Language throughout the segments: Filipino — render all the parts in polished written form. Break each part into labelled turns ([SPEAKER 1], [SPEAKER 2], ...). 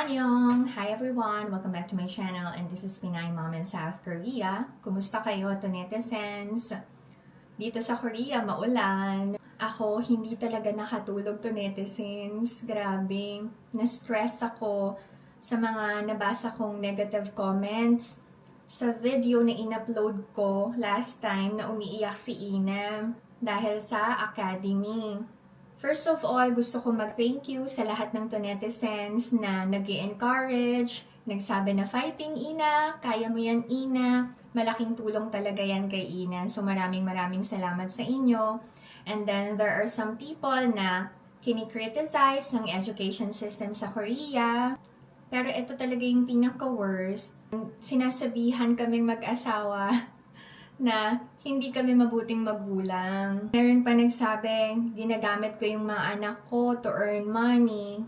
[SPEAKER 1] Annyeong! Hi everyone! Welcome back to my channel and this is Pinay Mom in South Korea. Kumusta kayo to netizens? Dito sa Korea, maulan. Ako, hindi talaga nakatulog to netizens. Grabe, na-stress ako sa mga nabasa kong negative comments sa video na in-upload ko last time na umiiyak si Ina dahil sa academy. First of all, gusto ko mag-thank you sa lahat ng netizens na nag-encourage, nagsabi na fighting Ina, kaya mo yan Ina, malaking tulong talaga yan kay Ina. So maraming salamat sa inyo. And then there are some people na kini-criticize ng education system sa Korea. Pero ito talaga yung pinaka-worst. Sinasabihan kaming mag-asawa na hindi kami mabuting magulang. Meron pa nagsabing, ginagamit ko yung mga anak ko to earn money.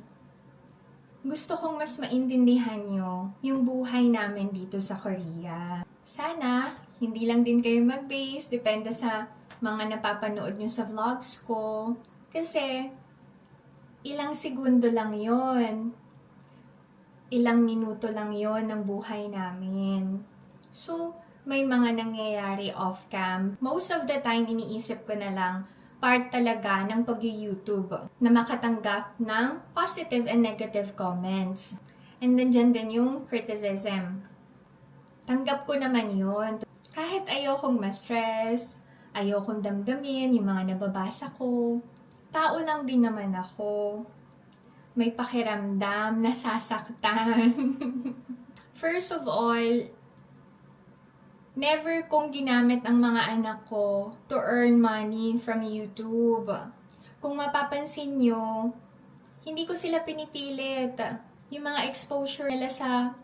[SPEAKER 1] Gusto kong mas maintindihan nyo yung buhay namin dito sa Korea. Sana, hindi lang din kayo mag-base, depende sa mga napapanood nyo sa vlogs ko. Kasi, ilang segundo lang yon, ilang minuto lang yon ng buhay namin. So, may mga nangyayari off-cam. Most of the time, iniisip ko na lang, part talaga ng pag-YouTube na makatanggap ng positive and negative comments. And then dyan din yung criticism. Tanggap ko naman yun. Kahit ayokong ma-stress, ayokong damdamin yung mga nababasa ko, tao lang din naman ako. May pakiramdam, nasasaktan. First of all, never kong ginamit ang mga anak ko to earn money from YouTube. Kung mapapansin nyo, hindi ko sila pinipilit. Yung mga exposure nila sa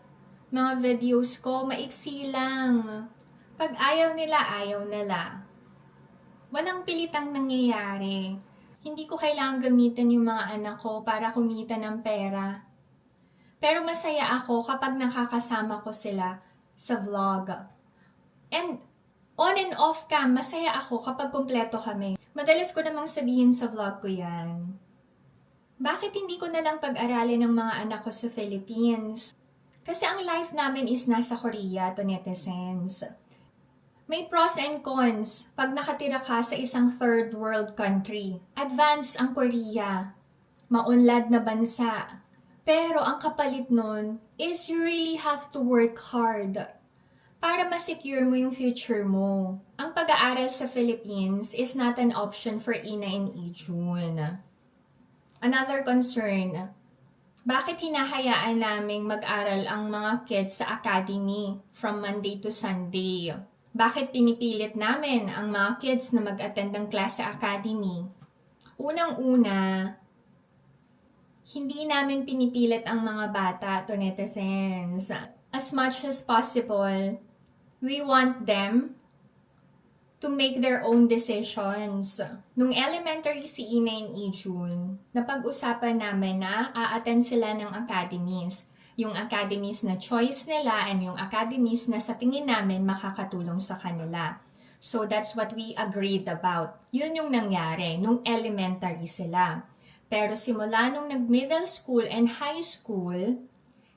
[SPEAKER 1] mga videos ko, maiksi lang. Pag ayaw nila. Walang pilitang nangyayari. Hindi ko kailangan gamitin yung mga anak ko para kumita ng pera. Pero masaya ako kapag nakakasama ko sila sa vlog. And on and off cam, masaya ako kapag kompleto kami. Madalas ko namang sabihin sa vlog ko yan. Bakit hindi ko na lang pag-aralin ng mga anak ko sa Philippines? Kasi ang life namin is nasa Korea, to netizens. May pros and cons pag nakatira ka sa isang third world country. Advanced ang Korea. Maunlad na bansa. Pero ang kapalit nun is you really have to work hard para ma-secure mo yung future mo. Ang pag-aaral sa Philippines is not an option for Ina and Ijun. Another concern, bakit hinahayaan naming mag-aral ang mga kids sa academy from Monday to Sunday? Bakit pinipilit namin ang mga kids na mag-attend ng class sa academy? Unang-una, hindi namin pinipilit ang mga bata to netizens. As much as possible, we want them to make their own decisions. Nung elementary si Ina and Ijun, napag-usapan namin na a-attend sila ng academies. Yung academies na choice nila and yung academies na sa tingin namin makakatulong sa kanila. So that's what we agreed about. Yun yung nangyari nung elementary sila. Pero simula nung nag-middle school and high school,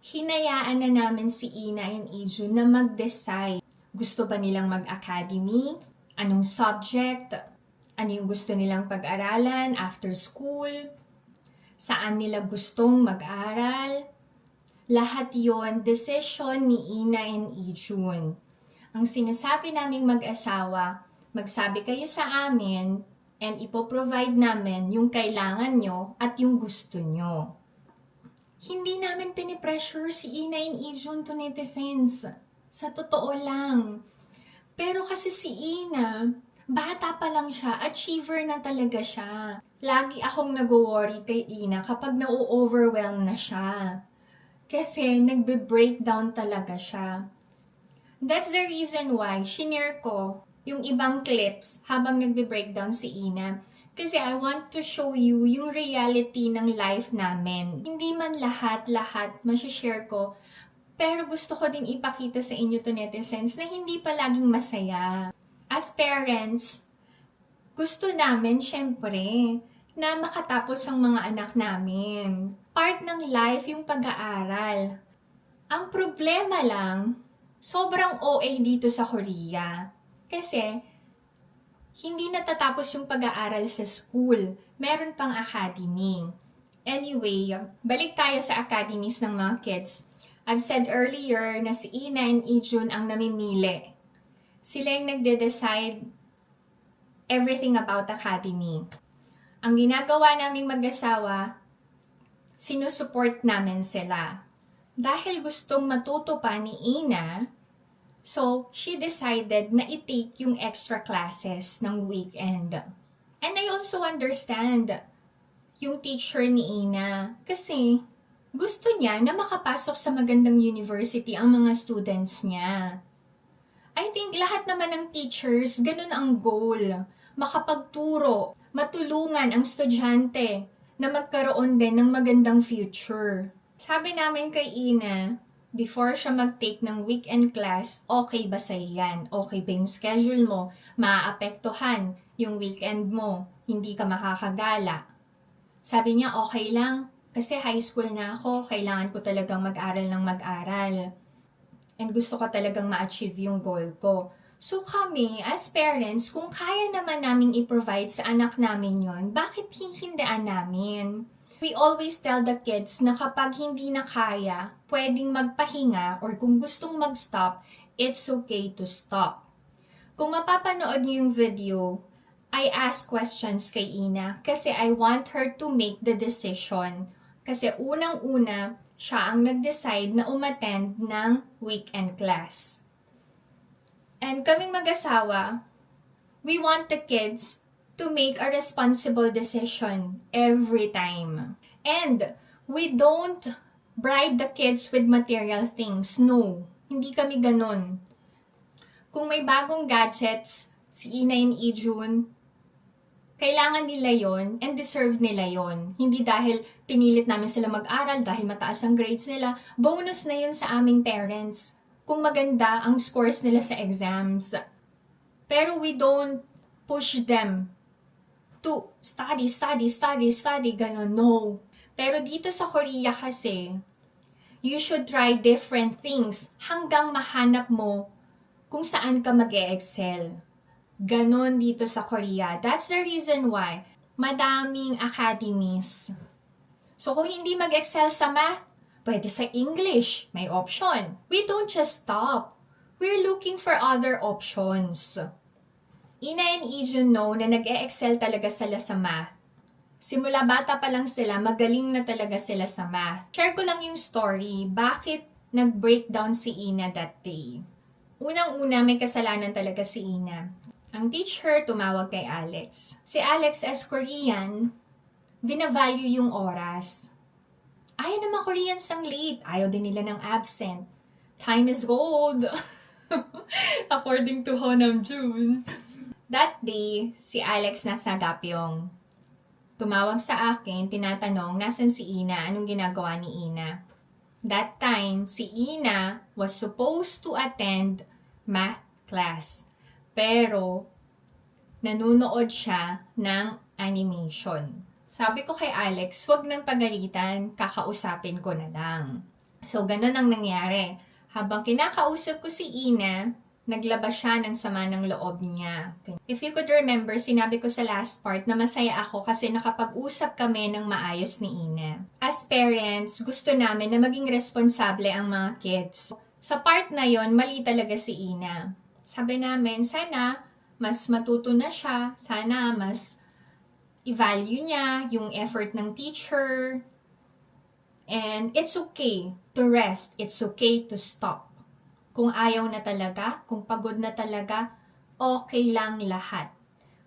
[SPEAKER 1] hinayaan na namin si Ina and Ijun na mag-decide. Gusto ba nilang mag-academy? Anong subject? Ano yung gusto nilang pag-aralan after school? Saan nila gustong mag-aral? Lahat yon decision ni Ina and Ijun. Ang sinasabi naming mag-asawa, magsabi kayo sa amin and ipoprovide namin yung kailangan nyo at yung gusto nyo. Hindi namin pinipressure si Ina and Ijun to netizens. Sa totoo lang. Pero kasi si Ina, bata pa lang siya, achiever na talaga siya. Lagi akong nag-worry kay Ina kapag na-overwhelm na siya. Kasi nagbe-breakdown talaga siya. That's the reason why shinare ko yung ibang clips habang nagbe-breakdown si Ina. Kasi I want to show you yung reality ng life namin. Hindi man lahat masishare ko. Pero gusto ko din ipakita sa inyo to netizens na hindi palaging masaya. As parents, gusto namin syempre na makatapos ang mga anak namin. Part ng life yung pag-aaral. Ang problema lang, sobrang OA dito sa Korea. Kasi, hindi natatapos yung pag-aaral sa school. Meron pang academy. Anyway, balik tayo sa academies ng mga kids. I've said earlier na si Ina and Ijun ang namimili. Sila yung nagde-decide everything about academy. Ang ginagawa naming mag-asawa, sinusupport namin sila. Dahil gustong matuto pa ni Ina, so she decided na i-take yung extra classes ng weekend. And I also understand yung teacher ni Ina kasi gusto niya na makapasok sa magandang university ang mga students niya. I think lahat naman ng teachers, ganun ang goal. Makapagturo, matulungan ang estudyante na magkaroon din ng magandang future. Sabi namin kay Ina, before siya mag-take ng weekend class, okay ba sa'yo yan? Okay ba yung schedule mo? Maaapektuhan yung weekend mo? Hindi ka makakagala? Sabi niya, okay lang. Kasi high school na ako, kailangan ko talagang mag-aral ng mag-aral. And gusto ko talagang ma-achieve yung goal ko. So kami, as parents, kung kaya naman namin i-provide sa anak namin yon, bakit hihindaan namin? We always tell the kids na kapag hindi na kaya, pwedeng magpahinga or kung gustong mag-stop, it's okay to stop. Kung mapapanood niyo yung video, I ask questions kay Ina kasi I want her to make the decision. Kasi unang-una, siya ang nag-decide na umattend ng weekend class. And kaming mag-asawa, we want the kids to make a responsible decision every time. And we don't bribe the kids with material things. No, hindi kami ganun. Kung may bagong gadgets, si Ina and Ijun, kailangan nila yon and deserve nila yon. Hindi dahil pinilit namin sila mag-aral, dahil mataas ang grades nila. Bonus na yun sa aming parents kung maganda ang scores nila sa exams. Pero we don't push them to study, gano'n. No. Pero dito sa Korea kasi, you should try different things hanggang mahanap mo kung saan ka mag-e-excel. Ganon dito sa Korea. That's the reason why madaming academies. So kung hindi mag-excel sa math, pwede sa English, may option. We don't just stop. We're looking for other options. Ina and Ijun know na nag-e-excel talaga sila sa math. Simula bata pa lang sila, magaling na talaga sila sa math. Share ko lang yung story, bakit nag-breakdown si Ina that day. Unang-una, may kasalanan talaga si Ina. Ang teacher tumawag kay Alex. Si Alex as Korean, binavalue yung oras. Ayaw naman Koreans ang late. Ayaw din nila ng absent. Time is gold. According to Honamjoon. That day, si Alex nasa Gapyong. Tumawag sa akin, tinatanong, nasan si Ina? Anong ginagawa ni Ina? That time, si Ina was supposed to attend math class. Pero, nanunood siya ng animation. Sabi ko kay Alex, wag nang pagalitan, kakausapin ko na lang. So, ganun ang nangyari. Habang kinakausap ko si Ina, naglabas siya ng sama ng loob niya. If you could remember, sinabi ko sa last part na masaya ako kasi nakapag-usap kami ng maayos ni Ina. As parents, gusto namin na maging responsable ang mga kids. Sa part na yon, mali talaga si Ina. Sabi namin, sana mas matuto na siya, sana mas i-value niya yung effort ng teacher. And it's okay to rest, it's okay to stop. Kung ayaw na talaga, kung pagod na talaga, okay lang lahat.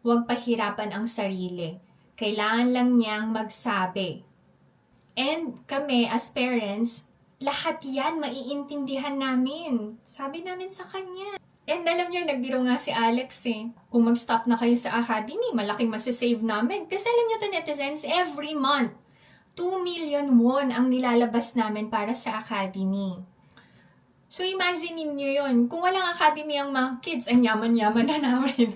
[SPEAKER 1] Huwag pahirapan ang sarili. Kailangan lang niyang magsabi. And kami as parents, lahat yan maiintindihan namin. Sabi namin sa kanya. And alam niyo, nagbiro nga si Alex eh. Kung mag-stop na kayo sa academy, malaking masasave namin. Kasi alam niyo to netizens, every month, 2 million won ang nilalabas namin para sa academy. So imagine niyo yun. Kung walang academy ang mga kids, ang yaman-yaman na namin.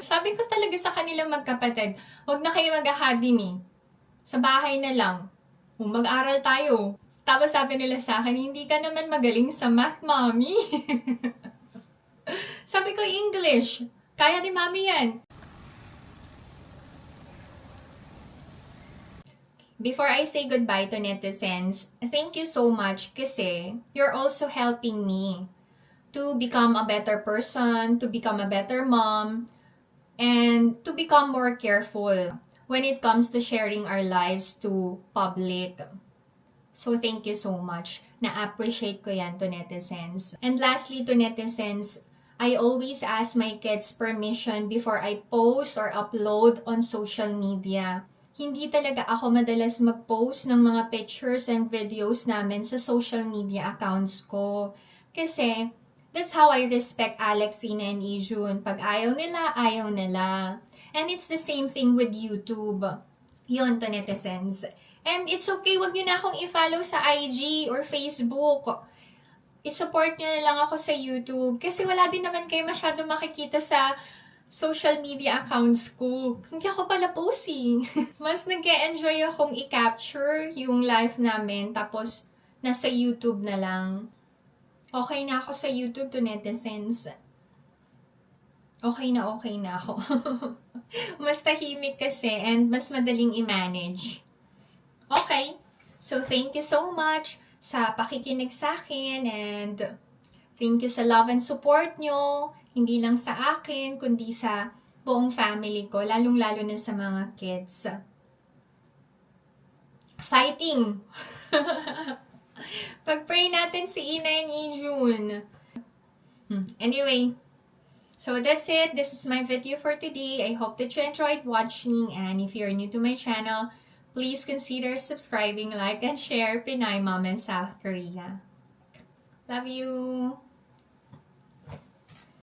[SPEAKER 1] Sabi ko talaga sa kanilang magkapatid, huwag na kayo mag-academy. Sa bahay na lang. Mag-aral tayo. Tapos sabi nila sa akin, hindi ka naman magaling sa math, mommy. Sabi ko, English. Kaya ni mami yan. Before I say goodbye to netizens, thank you so much kasi you're also helping me to become a better person, to become a better mom, and to become more careful when it comes to sharing our lives to public. So thank you so much. Na-appreciate ko yan to netizens. And lastly to netizens, I always ask my kids permission before I post or upload on social media. Hindi talaga ako madalas mag-post ng mga pictures and videos namin sa social media accounts ko. Kasi, that's how I respect Alex, Ina, and Ijun. Pag ayaw nila, ayaw nila. And it's the same thing with YouTube. Yun to netizens. And it's okay, wag nyo na akong i-follow sa IG or Facebook. I-support nyo na lang ako sa YouTube. Kasi wala din naman kayo masyado makikita sa social media accounts ko. Hindi ako pala posing. Mas nag-enjoy akong i-capture yung life namin. Tapos, nasa YouTube na lang. Okay na ako sa YouTube to netizens. Okay na ako. Mas tahimik kasi and mas madaling i-manage. Okay. So, thank you so much sa pakikinig sa akin and thank you sa love and support nyo. Hindi lang sa akin, kundi sa buong family ko, lalong-lalo na sa mga kids. Fighting! Pag-pray natin si Ina and Ijun. Anyway, so that's it. This is my video for today. I hope that you enjoyed watching, and if you're new to my channel, please consider subscribing, like, and share Pinay Mom in South Korea. Love you!